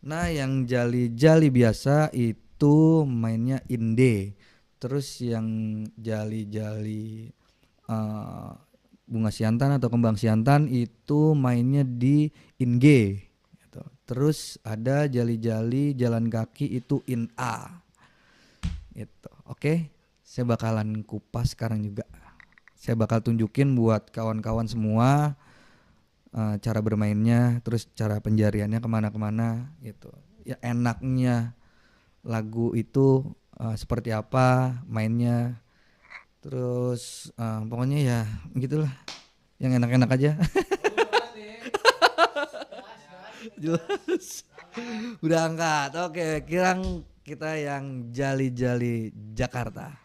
Nah, yang jali-jali biasa itu mainnya inde. Terus yang jali-jali eh, bunga siantan atau kembang siantan itu mainnya di in-G gitu. Terus ada jali-jali jalan kaki itu in A gitu. Oke, saya bakalan kupas sekarang juga. Saya bakal tunjukin buat kawan-kawan semua cara bermainnya, terus cara penjariannya kemana-kemana gitu. Ya enaknya lagu itu seperti apa mainnya, terus pokoknya ya gitulah, yang enak-enak aja. Jelas. Udah angkat. Oke, kirang kita yang jali-jali Jakarta.